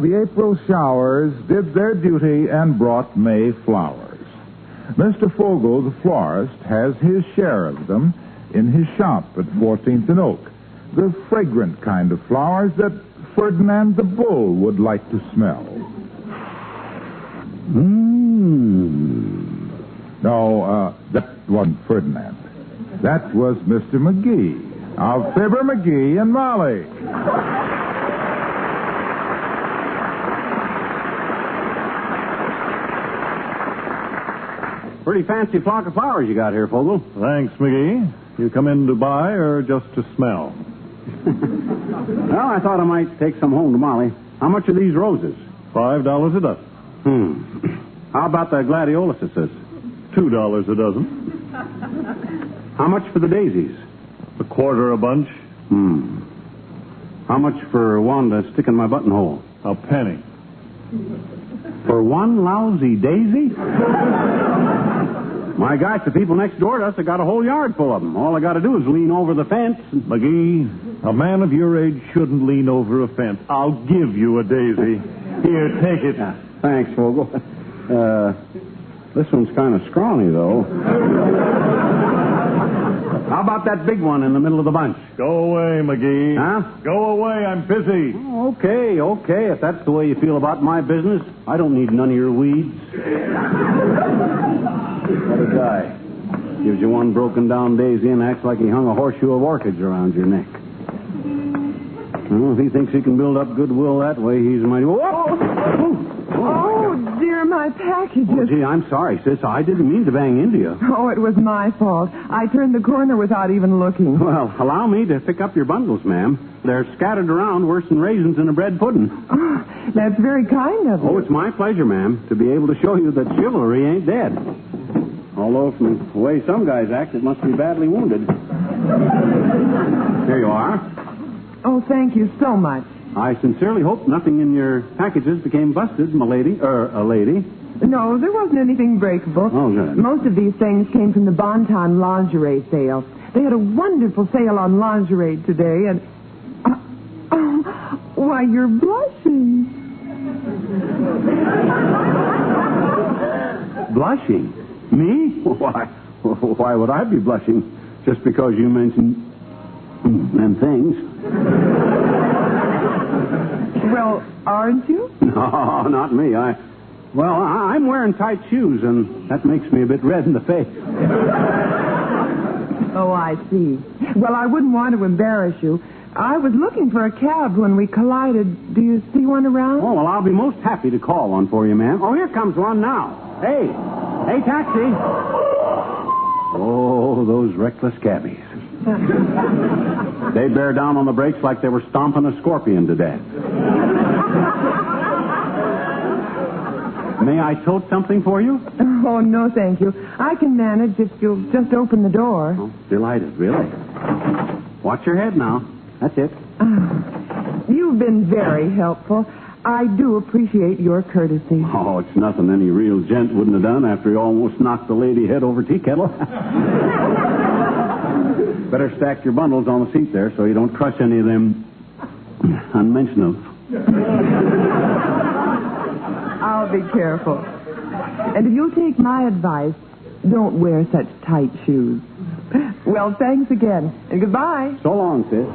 The April showers did their duty and brought May flowers. Mr. Fogel, the florist, has his share of them in his shop at 14th and Oak. The fragrant kind of flowers that Ferdinand the Bull would like to smell. No, that wasn't Ferdinand. That was Mr. McGee of Fibber McGee and Molly. Pretty fancy flock of flowers you got here, Fogel. Thanks, McGee. You come in to buy or just to smell? Well, I thought I might take some home to Molly. How much are these roses? $5 a dozen. How about the gladioluses? $2 a dozen. How much for the daisies? $0.25 a bunch. How much for one to stick in my buttonhole? A penny. For one lousy daisy? My gosh, the people next door to us have got a whole yard full of them. All I got to do is lean over the fence. McGee, a man of your age shouldn't lean over a fence. I'll give you a daisy. Here, take it. Thanks, Fogel. This one's kind of scrawny, though. How about that big one in the middle of the bunch? Go away, McGee. Huh? Go away, I'm busy. Okay. If that's the way you feel about my business, I don't need none of your weeds. What a guy. Gives you one broken down daisy and acts like he hung a horseshoe of orchids around your neck. Well, if he thinks he can build up goodwill that way, he's mighty... Oh, dear, my packages. Oh, gee, I'm sorry, sis. I didn't mean to bang into you. Oh, it was my fault. I turned the corner without even looking. Well, allow me to pick up your bundles, ma'am. They're scattered around worse than raisins in a bread pudding. Oh, that's very kind of you. Oh, it's my pleasure, ma'am, to be able to show you that chivalry ain't dead. Although, from the way some guys act, it must be badly wounded. Here you are. Oh, thank you so much. I sincerely hope nothing in your packages became busted, a lady. No, there wasn't anything breakable. Oh, good. Most of these things came from the Bonton lingerie sale. They had a wonderful sale on lingerie today, and... why, you're blushing. Blushing? Me? Why would I be blushing? Just because you mentioned them things? Well, aren't you? No, not me. I'm wearing tight shoes, and that makes me a bit red in the face. Oh, I see. Well, I wouldn't want to embarrass you. I was looking for a cab when we collided. Do you see one around? Oh, well, I'll be most happy to call one for you, ma'am. Oh, here comes one now. Hey, taxi. Oh, those reckless cabbies. They bear down on the brakes like they were stomping a scorpion to death. May I tote something for you? Oh, no, thank you. I can manage if you'll just open the door. Oh, delighted, really. Watch your head now. That's it. You've been very helpful. I do appreciate your courtesy. Oh, it's nothing any real gent wouldn't have done after he almost knocked the lady head over tea kettle. Better stack your bundles on the seat there so you don't crush any of them unmentionables. I'll be careful. And if you'll take my advice, don't wear such tight shoes. Well, thanks again. And goodbye. So long, sis.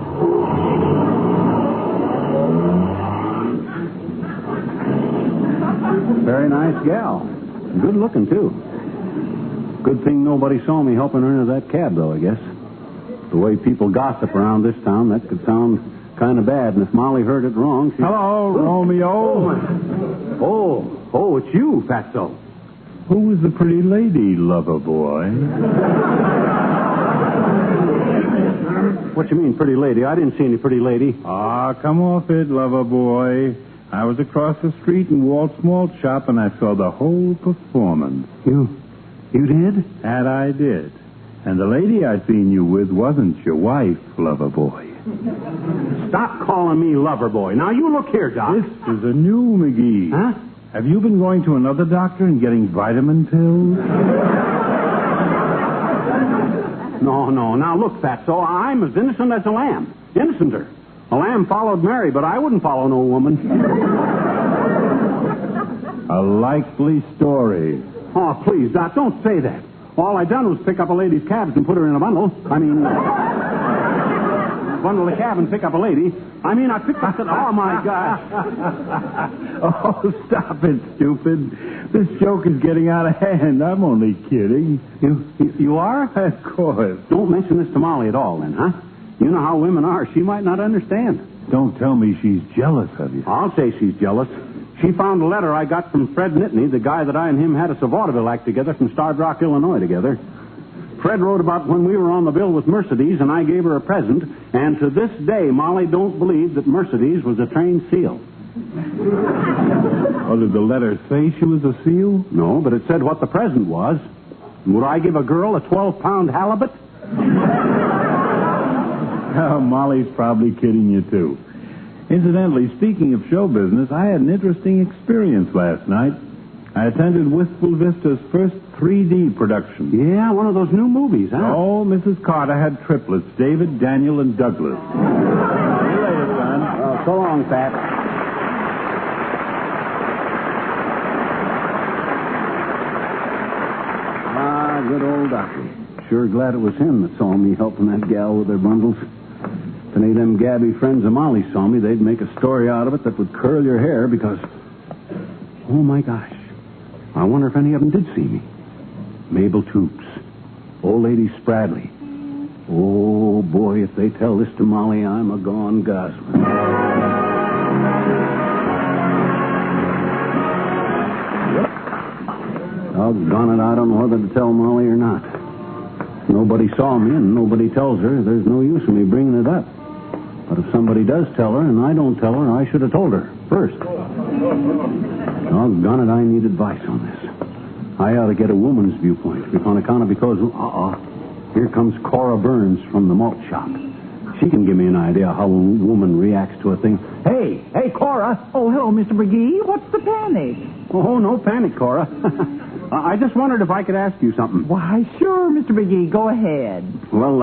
Very nice gal. Good looking, too. Good thing nobody saw me helping her into that cab, though, I guess. The way people gossip around this town, that could sound kind of bad. And if Molly heard it wrong, she... Hello, Romeo. Oh, it's you, Fatso. Who is the pretty lady, lover boy? What you mean, pretty lady? I didn't see any pretty lady. Ah, come off it, lover boy. I was across the street in Walt's malt shop, and I saw the whole performance. You did? That I did. And the lady I seen you with wasn't your wife, lover boy. Stop calling me lover boy. Now, you look here, Doc. This is a new McGee. Huh? Have you been going to another doctor and getting vitamin pills? No. Now, look, Fatso, I'm as innocent as a lamb. Innocenter. A lamb followed Mary, but I wouldn't follow no woman. A likely story. Oh, please, Doc, don't say that. All I done was pick up a lady's cabs and put her in a bundle. Bundle a cab and pick up a lady. I picked up... Oh, my gosh. Oh, stop it, stupid. This joke is getting out of hand. I'm only kidding. You are? Of course. Don't mention this to Molly at all, then, huh? You know how women are. She might not understand. Don't tell me she's jealous of you. I'll say she's jealous. She found a letter I got from Fred Nittany, the guy that I and him had a vaudeville act together from Starved Rock, Illinois together. Fred wrote about when we were on the bill with Mercedes, and I gave her a present, and to this day, Molly don't believe that Mercedes was a trained seal. Oh, did the letter say she was a seal? No, but it said what the present was. Would I give a girl a 12-pound halibut? Oh, Molly's probably kidding you, too. Incidentally, speaking of show business, I had an interesting experience last night. I attended Wistful Vista's first 3D production. Yeah, one of those new movies, huh? Oh, Mrs. Carter had triplets, David, Daniel, and Douglas. See you later, son. Oh, so long, Pat. Ah, good old Doctor. Sure glad it was him that saw me helping that gal with her bundles. If any of them gabby friends of Molly saw me, they'd make a story out of it that would curl your hair because... Oh, my gosh. I wonder if any of them did see me. Mabel Toops. Old Lady Spradley. Oh, boy, if they tell this to Molly, I'm a gone gosling. Doggone it, I don't know whether to tell Molly or not. Nobody saw me and nobody tells her. There's no use in me bringing it up. But if somebody does tell her and I don't tell her, I should have told her first. Doggone it, I need advice on this. I ought to get a woman's viewpoint on account of because... Here comes Cora Burns from the malt shop. She can give me an idea how a woman reacts to a thing. Hey, Cora. Oh, hello, Mr. McGee. What's the panic? Oh, no panic, Cora. I just wondered if I could ask you something. Why, sure, Mr. McGee. Go ahead. Well,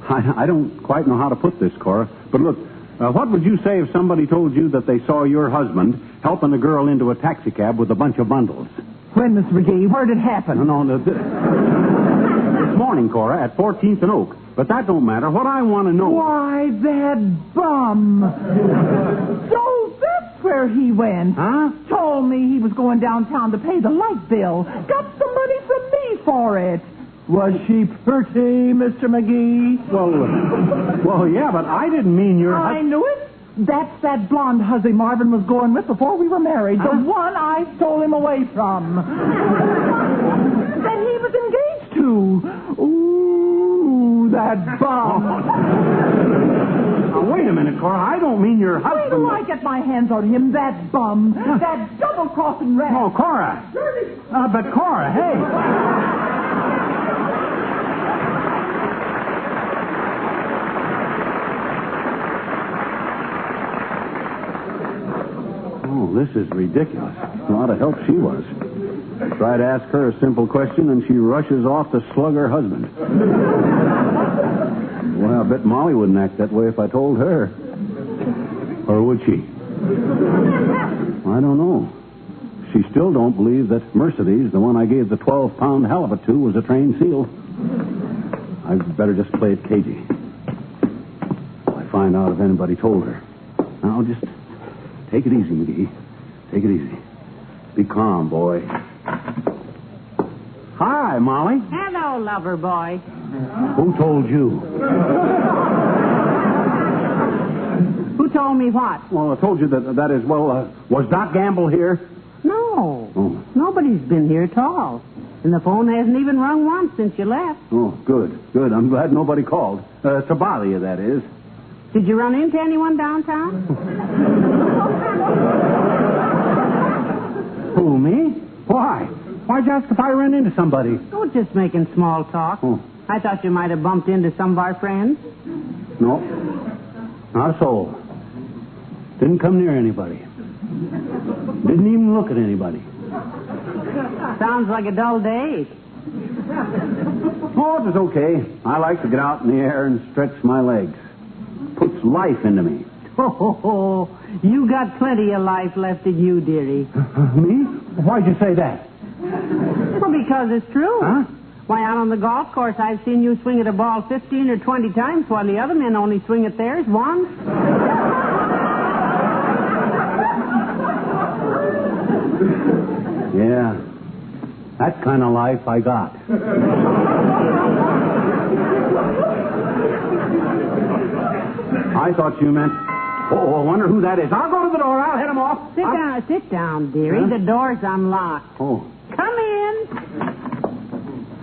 I don't quite know how to put this, Cora. But look, what would you say if somebody told you that they saw your husband helping a girl into a taxicab with a bunch of bundles? When, Mr. McGee? Where did it happen? No, this morning, Cora, at 14th and Oak. But that don't matter. What I want to know... Why, that bum. So that's where he went. Huh? Told me he was going downtown to pay the light bill. Got some money from me for it. Was she pretty, Mr. McGee? Well, yeah, but I didn't mean your... I knew it. That's that blonde hussy Marvin was going with before we were married. The one I stole him away from. That he was engaged to. Ooh, that bum. Now, wait a minute, Cora. I don't mean your husband. Wait till I get my hands on him, that bum. That double-crossing rat. Oh, Cora. But Cora, hey. Oh, this is ridiculous. A lot of help she was. Try to ask her a simple question, and she rushes off to slug her husband. Well, I bet Molly wouldn't act that way if I told her. Or would she? I don't know. She still don't believe that Mercedes, the one I gave the 12-pound halibut to, was a trained seal. I'd better just play it cagey. I find out if anybody told her. Now, just... take it easy, McGee. Take it easy. Be calm, boy. Hi, Molly. Hello, lover boy. Who told you? Who told me what? Well, I told you that is, was Doc Gamble here? No. Oh. Nobody's been here at all. And the phone hasn't even rung once since you left. Oh, good. I'm glad nobody called. To bother you, that is. Did you run into anyone downtown? Who, me? Why? Why'd you ask if I ran into somebody? Oh, just making small talk. Oh. I thought you might have bumped into some of our friends. No. Not a soul. Didn't come near anybody. Didn't even look at anybody. Sounds like a dull day. Oh, it was okay. I like to get out in the air and stretch my legs. Puts life into me. Oh, you got plenty of life left in you, dearie. Me? Why'd you say that? Well, because it's true. Huh? Why, out on the golf course, I've seen you swing at a ball 15 or 20 times, while the other men only swing at theirs once. Yeah. That kind of life I got. I thought you meant... Oh, I wonder who that is. I'll go to the door. I'll head him off. Sit down, dearie. Huh? The door's unlocked. Oh. Come in.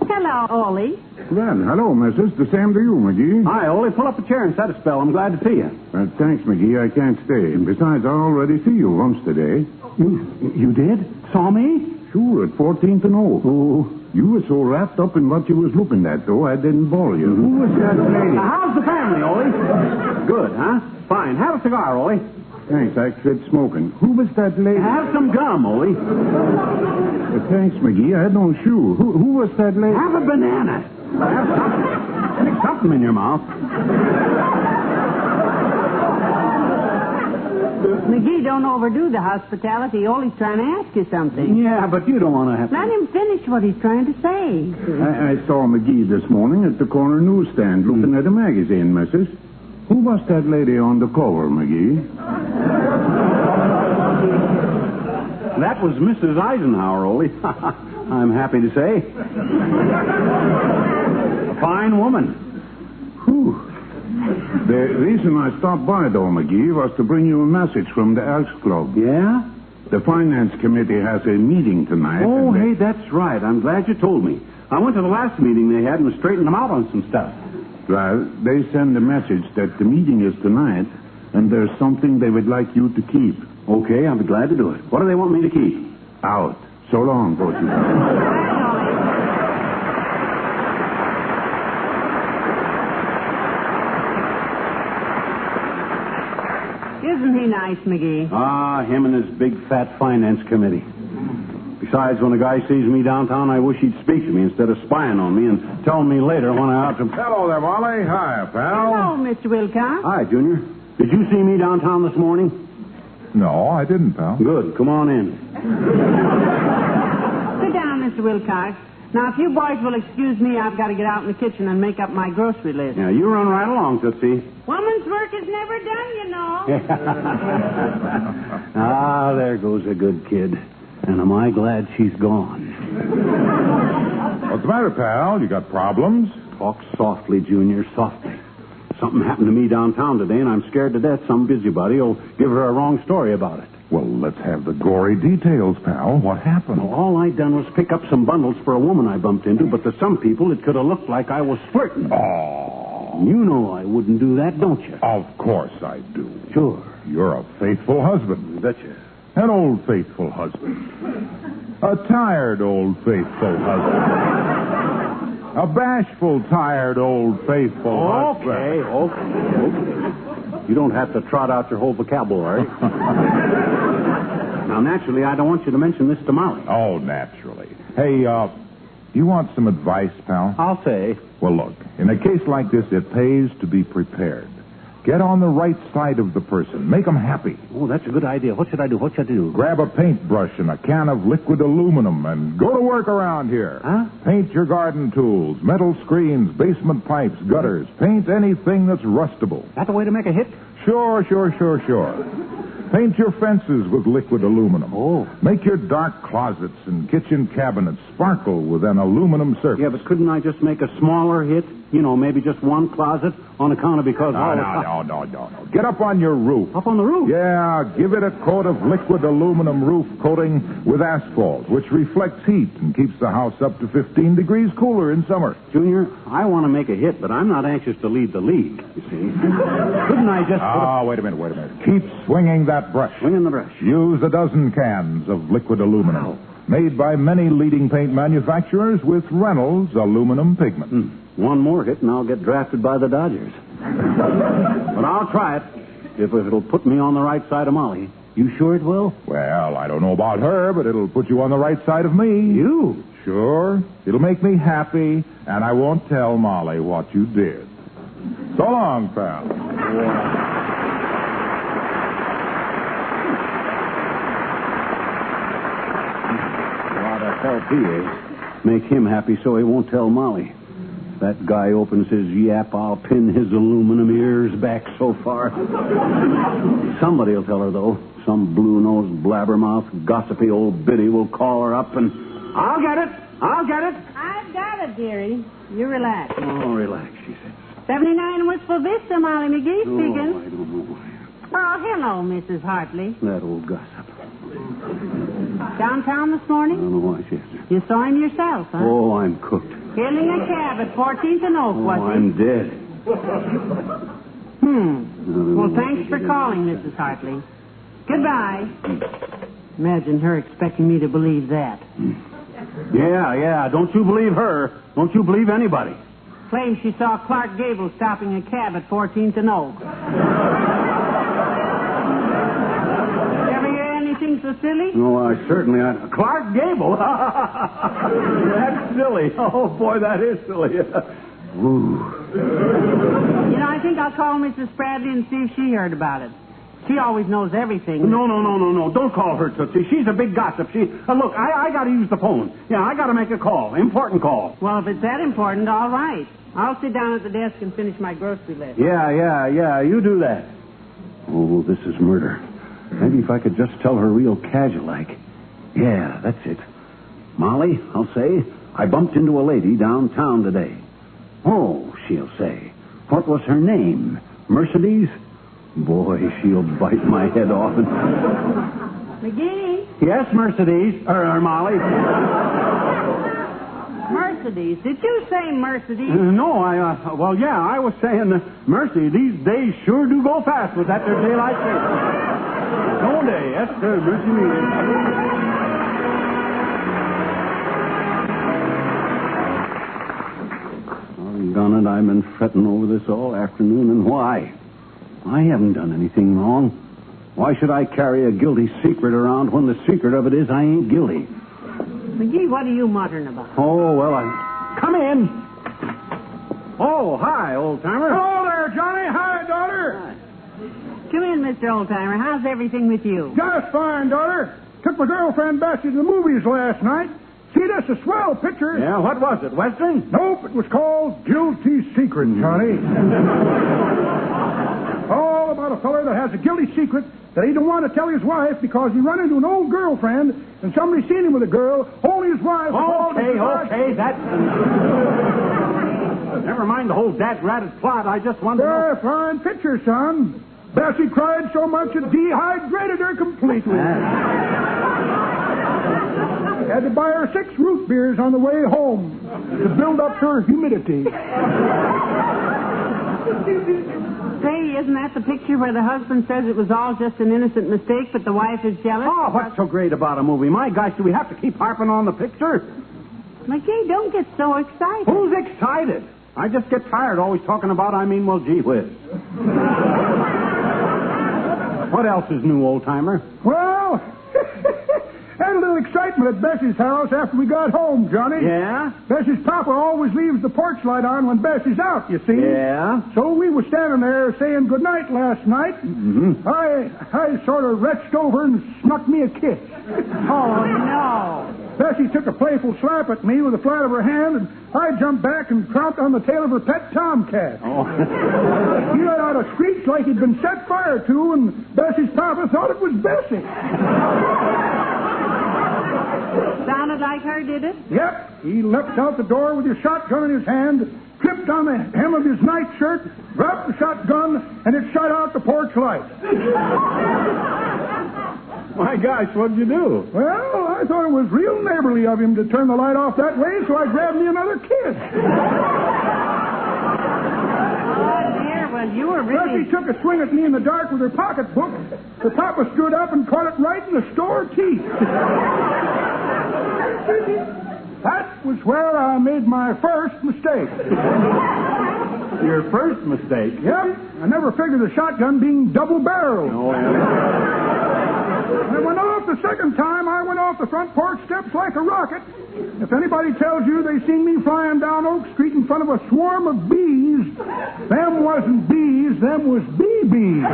Hello, Ollie. Well, hello, missus. The same to you, McGee. Hi, Ole. Pull up a chair and set a spell. I'm glad to see you. Thanks, McGee. I can't stay. Besides, I already see you once today. You did? Saw me? Sure, at 14th and Oak. Oh. You were so wrapped up in what you was looking at, though, I didn't bore you. Who was that lady? How's the family, Ole? Good, huh? Fine. Have a cigar, Ole. Thanks, I quit smoking. Who was that lady? Have some gum, Ole. Thanks, McGee. I had no shoe. Who was that lady? Have a banana. Have something. Stick something in your mouth. McGee, don't overdo the hospitality. Ole's trying to ask you something. Yeah, but you don't want to have to... Let him finish what he's trying to say. I saw McGee this morning at the corner newsstand looking at a magazine, missus. Who was that lady on the cover, McGee? That was Mrs. Eisenhower, Ole. I'm happy to say. A fine woman. Whew. The reason I stopped by, though, McGee, was to bring you a message from the Elks Club. Yeah? The Finance Committee has a meeting tonight. Oh, hey, that's right. I'm glad you told me. I went to the last meeting they had and straightened them out on some stuff. Well, they send a message that the meeting is tonight, and there's something they would like you to keep. Okay, I'll be glad to do it. What do they want me to keep? Out. So long, both of you. Isn't he nice, McGee? Ah, him and his big fat finance committee. Besides, when a guy sees me downtown, I wish he'd speak to me instead of spying on me and telling me later when I ought to... Hello there, Molly. Hi, pal. Hello, Mr. Wilcox. Hi, Junior. Did you see me downtown this morning? No, I didn't, pal. Good. Come on in. Sit down, Mr. Wilcox. Now, if you boys will excuse me, I've got to get out in the kitchen and make up my grocery list. Yeah, you run right along, Tootsie. Woman's work is never done, you know. Ah, there goes a good kid. And am I glad she's gone. What's the matter, pal? You got problems? Talk softly, Junior, softly. Something happened to me downtown today, and I'm scared to death some busybody will give her a wrong story about it. Well, let's have the gory details, pal. What happened? Well, all I done was pick up some bundles for a woman I bumped into, but to some people it could have looked like I was flirting. Oh. You know I wouldn't do that, don't you? Of course I do. Sure. You're a faithful husband. Betcha. An old faithful husband. A tired old faithful husband. A bashful, tired old faithful husband. Okay. You don't have to trot out your whole vocabulary. Now, naturally, I don't want you to mention this to Molly. Oh, naturally. Hey, you want some advice, pal? I'll say. Well, look, in a case like this, it pays to be prepared. Get on the right side of the person. Make them happy. Oh, that's a good idea. What should I do? What should I do? Grab a paintbrush and a can of liquid aluminum and go to work around here. Huh? Paint your garden tools, metal screens, basement pipes, gutters. Paint anything that's rustable. That the way to make a hit? Sure. Paint your fences with liquid aluminum. Oh. Make your dark closets and kitchen cabinets sparkle with an aluminum surface. Yeah, but couldn't I just make a smaller hit? You know, maybe just one closet on account of because... No. Get up on your roof. Up on the roof? Yeah, give it a coat of liquid aluminum roof coating with asphalt, which reflects heat and keeps the house up to 15 degrees cooler in summer. Junior, I want to make a hit, but I'm not anxious to lead the league, you see. Couldn't I just... Wait a minute. Keep swinging that brush. Swinging the brush. Use a dozen cans of liquid aluminum. Wow. Made by many leading paint manufacturers with Reynolds aluminum pigment. One more hit and I'll get drafted by the Dodgers. But I'll try it if it'll put me on the right side of Molly. You sure it will? Well, I don't know about her, but it'll put you on the right side of me. You? Sure. It'll make me happy, and I won't tell Molly what you did. So long, pal. help he is. Make him happy so he won't tell Molly. If that guy opens his yap, I'll pin his aluminum ears back so far. Somebody will tell her, though. Some blue-nosed, blabbermouth, gossipy old biddy will call her up and... I'll get it! I've got it, dearie. You relax. Oh, relax, she says. 79 Wistful Vista, Molly McGee speaking. Oh, I don't know. Oh, hello, Mrs. Hartley. That old gossip. Downtown this I morning? don't know why she has to. You saw him yourself, huh? Oh, I'm cooked. Hailing a cab at 14th and Oak, was he? I'm dead. Well, thanks for calling, Mrs. Hartley. Goodbye. Imagine her expecting me to believe that. Yeah. Don't you believe her. Don't you believe anybody. Claims she saw Clark Gable stopping a cab at 14th and Oak. Ever hear anything so silly? No, I certainly... Clark Gable? That's silly. Oh, boy, that is silly. Ooh. You know, I think I'll call Mrs. Bradley and see if she heard about it. She always knows everything. No. Don't call her, Tootsie. She's a big gossip. Look, I got to use the phone. Yeah, I got to make a call. Important call. Well, if it's that important, all right. I'll sit down at the desk and finish my grocery list. Yeah. You do that. Oh, this is murder. Maybe if I could just tell her real casual-like. Yeah, that's it. Molly, I'll say, I bumped into a lady downtown today. Oh, she'll say. What was her name? Mercedes? Boy, she'll bite my head off. McGee? Yes, Mercedes. Or Molly. Mercedes. Did you say Mercedes? No, I was saying, Mercy, these days sure do go fast with that there daylight savings. Don't they? Yes, sir. Mercy me. Doggone it, I've been fretting over this all afternoon, and why? I haven't done anything wrong. Why should I carry a guilty secret around when the secret of it is I ain't guilty? McGee, what are you muttering about? Oh, well, Come in. Oh, hi, old-timer. Hello there, Johnny. Hi, daughter. Hi. Come in, Mr. Oldtimer. How's everything with you? Just fine, daughter. Took my girlfriend Bessie to the movies last night. See, that's a swell picture. Yeah, what was it, Western? Nope, it was called Guilty Secret, Johnny. All about a feller that has a guilty secret that he don't want to tell his wife because he run into an old girlfriend and somebody seen him with a girl, only his wife... Okay, that's... Never mind the whole dat-ratted plot. I just wanted to know... Fine picture, son. Bessie cried so much it dehydrated her completely. Had to buy her 6 root beers on the way home to build up her humidity. Say, isn't that the picture where the husband says it was all just an innocent mistake, but the wife is jealous? Oh, what's so great about a movie? My gosh, do we have to keep harping on the picture? McGee, don't get so excited. Who's excited? I just get tired always talking about, well, gee whiz. What else is new, old-timer? Well, had a little excitement at Bessie's house after we got home, Johnny. Yeah? Bessie's papa always leaves the porch light on when Bessie's out, you see. Yeah? So we were standing there saying goodnight last night. Mm-hmm. I sort of reached over and snuck me a kiss. Oh, no. Bessie took a playful slap at me with the flat of her hand, and I jumped back and tromped on the tail of her pet tomcat. Oh. He let out a screech like he'd been set fire to, and Bessie's papa thought it was Bessie. Sounded like her, did it? Yep. He leapt out the door with his shotgun in his hand, tripped on the hem of his nightshirt, dropped the shotgun, and it shot out the porch light. My gosh, what'd you do? Well, I thought it was real neighborly of him to turn the light off that way, so I grabbed me another kiss. Oh, dear, well, you were really... Bessie took a swing at me in the dark with her pocketbook. The papa stood up and caught it right in the store teeth. That was where I made my first mistake. Your first mistake? Yep. I never figured a shotgun being double-barreled. Oh, yeah. I went off the second time. I went off the front porch steps like a rocket. If anybody tells you they seen me flying down Oak Street in front of a swarm of bees, them wasn't bees, them was BBs.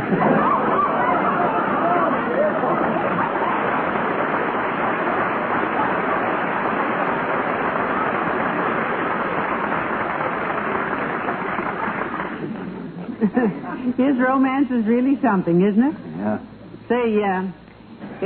His romance is really something, isn't it? Yeah. Say,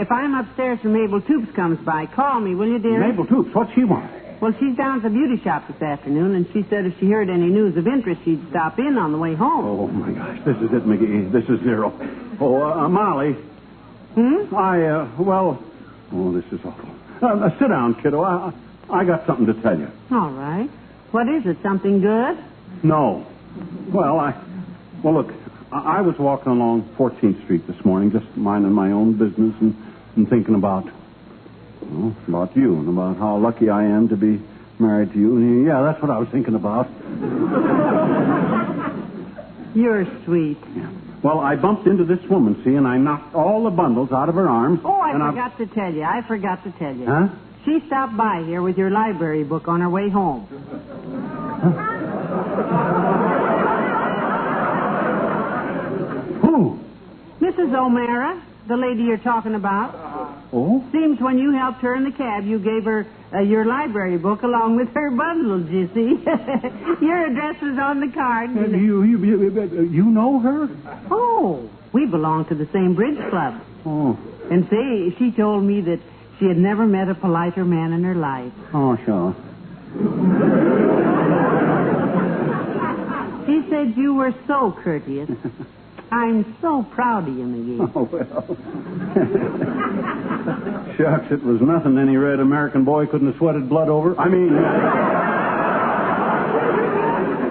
if I'm upstairs and Mabel Toops comes by, call me, will you, dear? Mabel Toops, what's she want? Well, she's down at the beauty shop this afternoon, and she said if she heard any news of interest, she'd stop in on the way home. Oh, my gosh, this is it, McGee. This is zero. Oh, Molly. This is awful. Sit down, kiddo. I got something to tell you. All right. What is it, something good? No. Well, look, I was walking along 14th Street this morning, just minding my own business and thinking about you and about how lucky I am to be married to you. And yeah, that's what I was thinking about. You're sweet. Yeah. Well, I bumped into this woman, see, and I knocked all the bundles out of her arms. Oh, I forgot to tell you. Huh? She stopped by here with your library book on her way home. Who? Mrs. O'Mara, the lady you're talking about. Oh? Seems when you helped her in the cab, you gave her your library book along with her bundles, you see. Your address was on the card. You know her? Oh, we belong to the same bridge club. Oh. And say, she told me that she had never met a politer man in her life. Oh, sure. She said you were so courteous. I'm so proud of you, McGee. Oh, well. Shucks, it was nothing any red American boy couldn't have sweated blood over. I mean,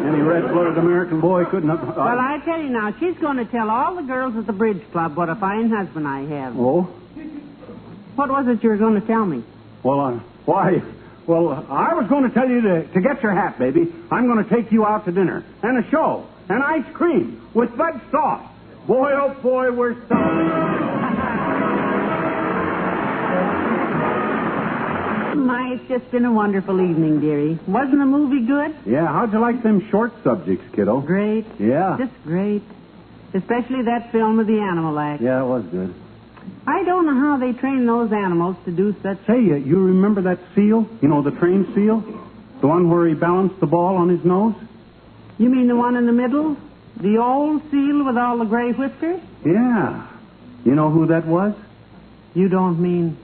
any red-blooded American boy couldn't have... Well, I tell you now, she's going to tell all the girls at the bridge club what a fine husband I have. Oh? What was it you were going to tell me? Well, I was going to tell you to get your hat, baby. I'm going to take you out to dinner. And a show. And ice cream with red sauce. Boy, oh boy, we're My, it's just been a wonderful evening, dearie. Wasn't the movie good? Yeah, how'd you like them short subjects, kiddo? Great. Yeah. Just great. Especially that film of the animal act. Yeah, it was good. I don't know how they train those animals to do such... Say, you remember that seal? You know, the trained seal? The one where he balanced the ball on his nose? You mean the one in the middle? The old seal with all the gray whiskers? Yeah. You know who that was? You don't mean...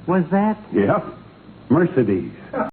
Was that... Yep. Mercedes.